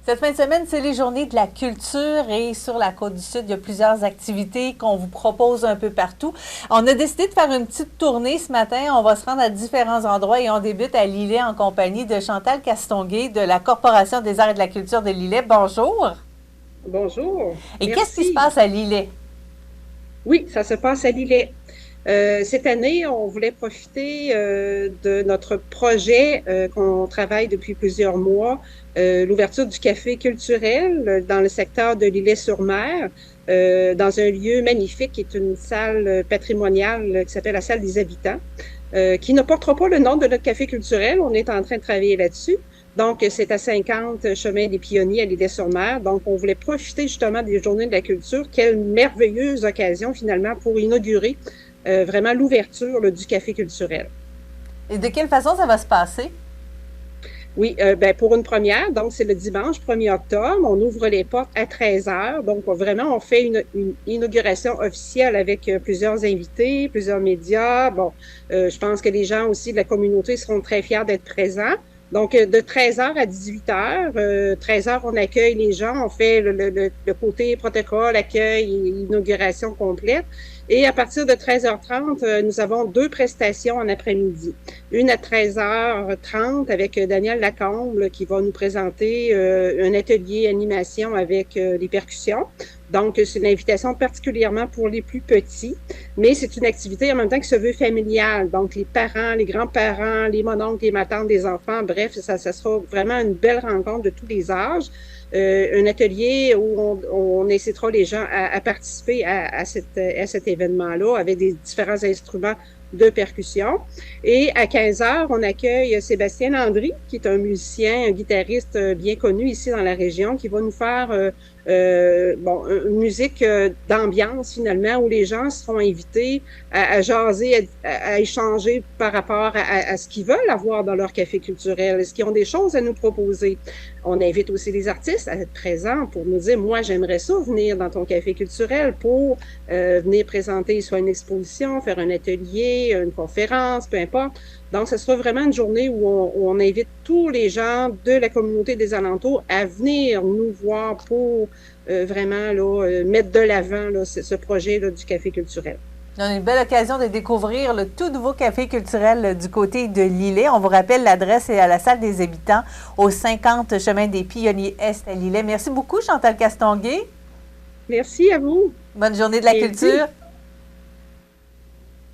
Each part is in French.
Cette fin de semaine, c'est les journées de la culture et sur la Côte-du-Sud, il y a plusieurs activités qu'on vous propose un peu partout. On a décidé de faire une petite tournée ce matin. On va se rendre à différents endroits et on débute à Lillet en compagnie de Chantal Castonguay de la Corporation des arts et de la culture de Lillet. Bonjour. Bonjour, Et qu'est-ce qui se merci. passe à Lillet? Oui, ça se passe à Lillet. Cette année, on voulait profiter de notre projet qu'on travaille depuis plusieurs mois, l'ouverture du café culturel dans le secteur de l'Îlet-sur-Mer, dans un lieu magnifique qui est une salle patrimoniale qui s'appelle la salle des habitants, qui ne portera pas le nom de notre café culturel. On est en train de travailler là-dessus. Donc, c'est à 50 chemin des Pionniers à l'Îlet-sur-Mer. Donc, on voulait profiter justement des Journées de la culture. Quelle merveilleuse occasion finalement pour inaugurer vraiment l'ouverture du café culturel. Et de quelle façon ça va se passer? Oui, ben, pour une première, donc c'est le dimanche 1er octobre, on ouvre les portes à 13 heures. Donc, vraiment, on fait une inauguration officielle avec plusieurs invités, plusieurs médias. Bon, je pense que les gens aussi de la communauté seront très fiers d'être présents. Donc, de 13 heures à 18 heures, 13 heures, on accueille les gens, on fait le côté protocole, accueil et inauguration complète. Et à partir de 13h30, nous avons deux prestations en après-midi. Une à 13h30 avec Daniel Lacombe qui va nous présenter un atelier animation avec des percussions. Donc, c'est une invitation particulièrement pour les plus petits, mais c'est une activité en même temps qui se veut familiale. Donc, les parents, les grands-parents, les mononcles, les matantes des enfants, bref, ça sera vraiment une belle rencontre de tous les âges. Un atelier où on incitera les gens à participer à cet événement-là avec des différents instruments de percussion. Et à 15 heures, on accueille Sébastien Landry, qui est un musicien, un guitariste bien connu ici dans la région, qui va nous faire une musique d'ambiance finalement, où les gens seront invités à jaser, à échanger par rapport à ce qu'ils veulent avoir dans leur café culturel. Est-ce qu'ils ont des choses à nous proposer? On invite aussi les artistes à être présents pour nous dire, moi, j'aimerais ça venir dans ton café culturel pour venir présenter soit une exposition, faire un atelier, une conférence, peu importe. Donc, ce sera vraiment une journée où on invite tous les gens de la communauté des alentours à venir nous voir pour vraiment mettre de l'avant ce projet du café culturel. On a une belle occasion de découvrir le tout nouveau café culturel du côté de Lillet. On vous rappelle, l'adresse est à la salle des habitants au 50 chemin des Pionniers Est à Lillet. Merci beaucoup, Chantal Castonguay. Merci à vous. Bonne journée de la Et culture.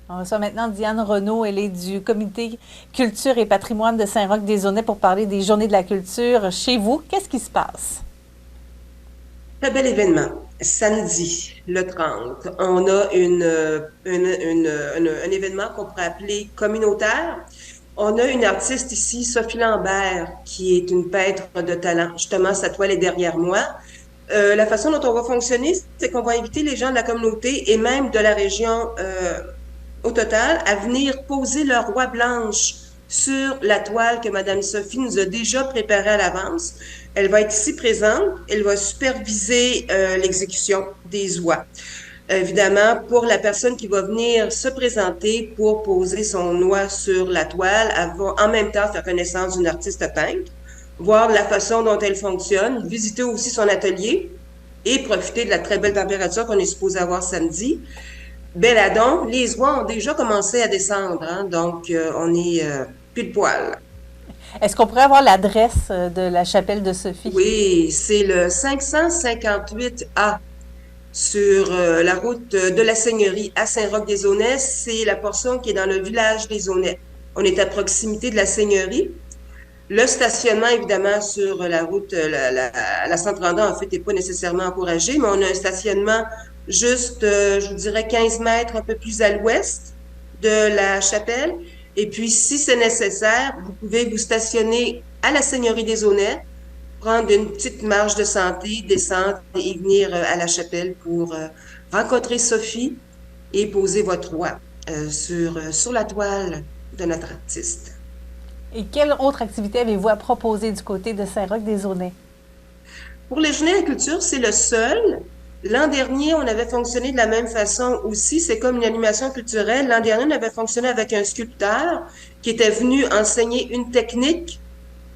On reçoit maintenant Diane Renaud. Elle est du Comité Culture et Patrimoine de Saint-Roch-des-Aunais pour parler des Journées de la culture chez vous. Qu'est-ce qui se passe? Très bel événement. Samedi, le 30, on a un événement qu'on pourrait appeler communautaire. On a une artiste ici, Sophie Lambert, qui est une peintre de talent. Justement, sa toile est derrière moi. La façon dont on va fonctionner, c'est qu'on va inviter les gens de la communauté et même de la région au total à venir poser leur roi blanche sur la toile que Madame Sophie nous a déjà préparée à l'avance. Elle va être ici présente, elle va superviser l'exécution des oies. Évidemment, pour la personne qui va venir se présenter pour poser son oie sur la toile, elle va en même temps faire connaissance d'une artiste peintre, voir la façon dont elle fonctionne, visiter aussi son atelier et profiter de la très belle température qu'on est supposé avoir samedi. Belladon, les oies ont déjà commencé à descendre, hein, donc on est pile poil. Est-ce qu'on pourrait avoir l'adresse de la chapelle de Sophie? Oui, c'est le 558A sur la route de la Seigneurie à Saint-Roch-des-Aunais. C'est la portion qui est dans le village des Aunais. On est à proximité de la Seigneurie. Le stationnement, évidemment, sur la route, la 132, en fait, n'est pas nécessairement encouragé, mais on a un stationnement juste, je vous dirais, 15 mètres un peu plus à l'ouest de la chapelle. Et puis, si c'est nécessaire, vous pouvez vous stationner à la Seigneurie des Aunais, prendre une petite marche de santé, descendre et venir à la chapelle pour rencontrer Sophie et poser votre roi sur la toile de notre artiste. Et quelle autre activité avez-vous à proposer du côté de Saint-Roch-des-Aunais? Pour les Journées de la culture, c'est le seul. L'an dernier, on avait fonctionné de la même façon aussi. C'est comme une animation culturelle. L'an dernier, on avait fonctionné avec un sculpteur qui était venu enseigner une technique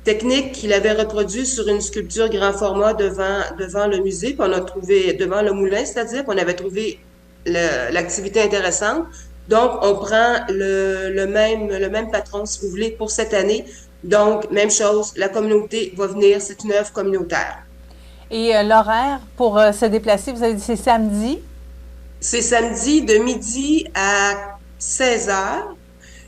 technique qu'il avait reproduit sur une sculpture grand format devant le musée, puis on a trouvé, devant le moulin, c'est-à-dire qu'on avait trouvé l'activité intéressante. Donc, on prend le même patron, si vous voulez, pour cette année. Donc, même chose, la communauté va venir, c'est une œuvre communautaire. Et l'horaire pour se déplacer, vous avez dit c'est samedi? C'est samedi de midi à 16 heures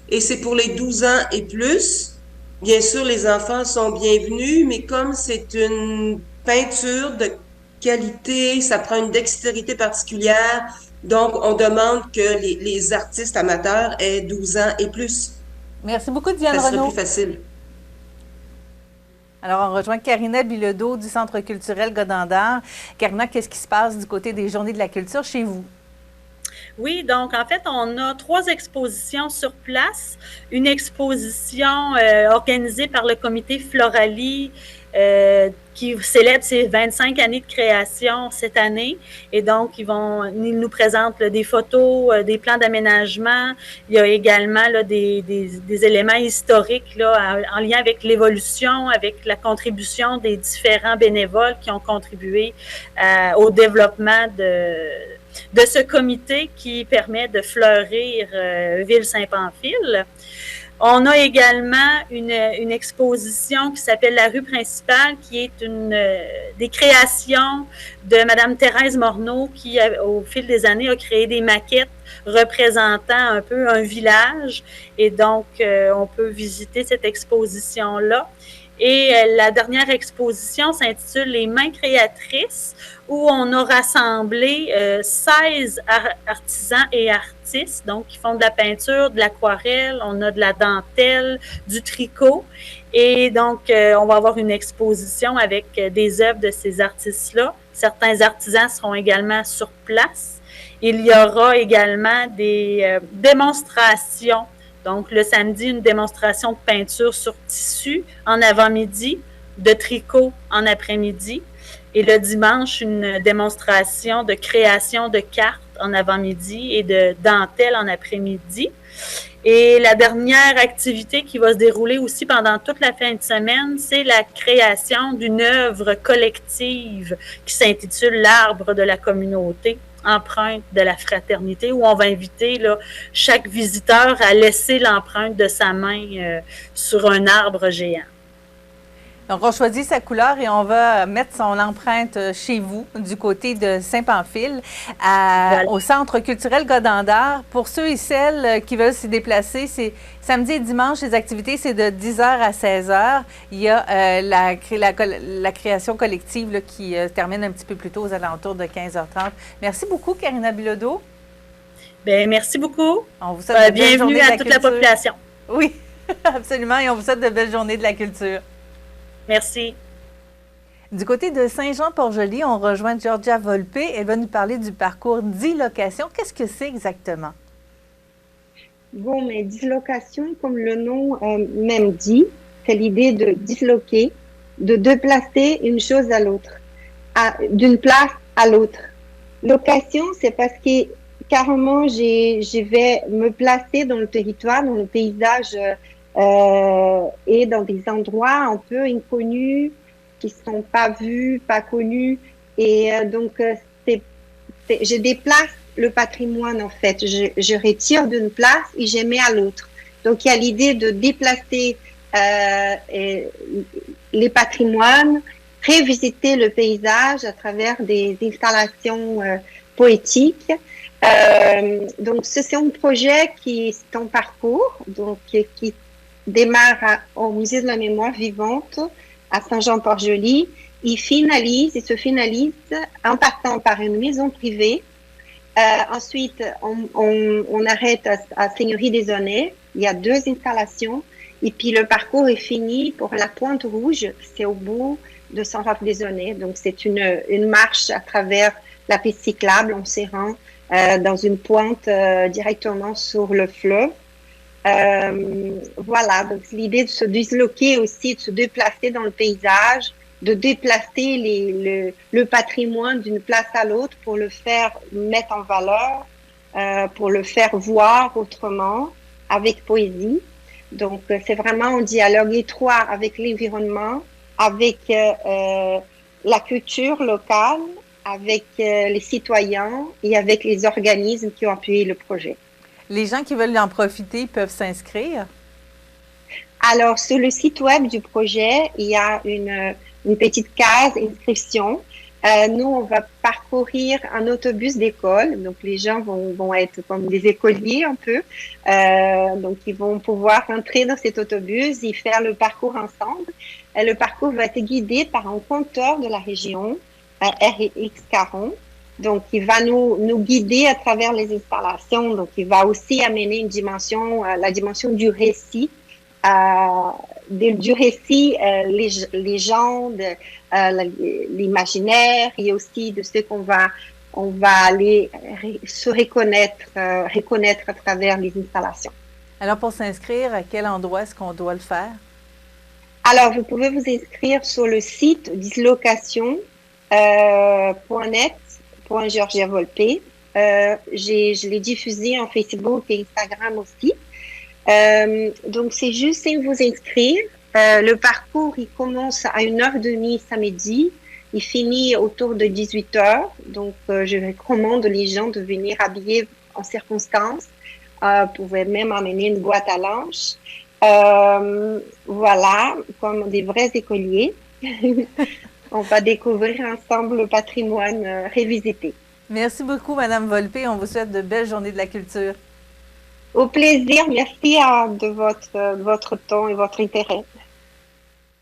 et c'est pour les 12 ans et plus. Bien sûr, les enfants sont bienvenus, mais comme c'est une peinture de qualité, ça prend une dextérité particulière, donc on demande que les artistes amateurs aient 12 ans et plus. Merci beaucoup, Diane Ça serait plus Renaud. facile. Alors, on rejoint Karina Bilodeau du Centre culturel Godendard. Karina, qu'est-ce qui se passe du côté des Journées de la culture chez vous? Oui, donc en fait, on a 3 expositions sur place. Une exposition organisée par le comité Floralie qui célèbre ses 25 années de création cette année. Et donc, ils nous présentent là, des photos, des plans d'aménagement. Il y a également là, des éléments historiques là, en lien avec l'évolution, avec la contribution des différents bénévoles qui ont contribué au développement de ce comité qui permet de fleurir Ville-Saint-Pamphile. On a également une exposition qui s'appelle La rue principale, qui est des créations de Mme Thérèse Morneau, qui, au fil des années, a créé des maquettes représentant un peu un village. Et donc, on peut visiter cette exposition-là. Et la dernière exposition s'intitule Les mains créatrices, où on a rassemblé 16 artisans et artistes, donc qui font de la peinture, de l'aquarelle, on a de la dentelle, du tricot. Et donc, on va avoir une exposition avec des œuvres de ces artistes-là. Certains artisans seront également sur place. Il y aura également des démonstrations. Donc, le samedi, une démonstration de peinture sur tissu en avant-midi, de tricot en après-midi. Et le dimanche, une démonstration de création de cartes en avant-midi et de dentelle en après-midi. Et la dernière activité qui va se dérouler aussi pendant toute la fin de semaine, c'est la création d'une œuvre collective qui s'intitule L'arbre de la communauté, empreinte de la fraternité, où on va inviter là, chaque visiteur à laisser l'empreinte de sa main sur un arbre géant. Donc, on choisit sa couleur et on va mettre son empreinte chez vous, du côté de Saint-Pamphile, voilà, au Centre culturel Godendard. Pour ceux et celles qui veulent s'y déplacer, c'est samedi et dimanche, les activités, c'est de 10h à 16h. Il y a la création collective là, qui termine un petit peu plus tôt, aux alentours de 15h30. Merci beaucoup, Karina Bilodeau. Bien, merci beaucoup. On vous souhaite bienvenue à toute la population. Oui, absolument. Et on vous souhaite de belles journées de la culture. Merci. Du côté de Saint-Jean-Port-Joli, on rejoint Georgia Volpe. Elle va nous parler du parcours dislocation. Qu'est-ce que c'est exactement? Bon, mais dislocation, comme le nom même dit, c'est l'idée de disloquer, de déplacer une chose à l'autre, d'une place à l'autre. Location, c'est parce que carrément, je vais me placer dans le territoire, dans le paysage et dans des endroits un peu inconnus, qui sont pas vus, pas connus. Et donc, je déplace le patrimoine, en fait. Je retire d'une place et je mets à l'autre. Donc, il y a l'idée de déplacer les patrimoines, révisiter le paysage à travers des installations poétiques. Donc, c'est un projet qui est en parcours, donc qui démarre au Musée de la mémoire vivante à Saint-Jean-Port-Joli. Il se finalise en partant par une maison privée. Ensuite, on arrête à Seigneurie des Aunais. Il y a 2 installations. Et puis, le parcours est fini pour la Pointe Rouge. C'est au bout de Saint-Raph-des-Aunais. Donc, c'est une marche à travers la piste cyclable en se rend dans une pointe directement sur le fleuve. Voilà, donc l'idée de se disloquer aussi, de se déplacer dans le paysage, de déplacer le patrimoine d'une place à l'autre pour le faire mettre en valeur, pour le faire voir autrement, avec poésie. Donc, c'est vraiment un dialogue étroit avec l'environnement, avec la culture locale, avec les citoyens et avec les organismes qui ont appuyé le projet. Les gens qui veulent en profiter peuvent s'inscrire? Alors, sur le site web du projet, il y a une petite case inscription. Nous, on va parcourir un autobus d'école. Donc, les gens vont être comme des écoliers un peu. Donc, ils vont pouvoir entrer dans cet autobus et faire le parcours ensemble. Le parcours va être guidé par un compteur de la région, RX40. Donc, il va nous guider à travers les installations. Donc, il va aussi amener une dimension, la dimension du récit. Du récit, les légendes, l'imaginaire et aussi de ce qu'on va aller se reconnaître à travers les installations. Alors, pour s'inscrire, à quel endroit est-ce qu'on doit le faire? Alors, vous pouvez vous inscrire sur le site dislocation.net.Georgia-Volpe. Je l'ai diffusé en Facebook et Instagram aussi. Donc, c'est juste vous inscrire. Le parcours, il commence à 1h30 samedi. Il finit autour de 18h. Donc, je recommande les gens de venir habillés en circonstance. Vous pouvez même amener une boîte à lunch. Voilà, comme des vrais écoliers. On va découvrir ensemble le patrimoine revisité. Merci beaucoup, Madame Volpe. On vous souhaite de belles journées de la culture. Au plaisir. Merci de votre temps et votre intérêt.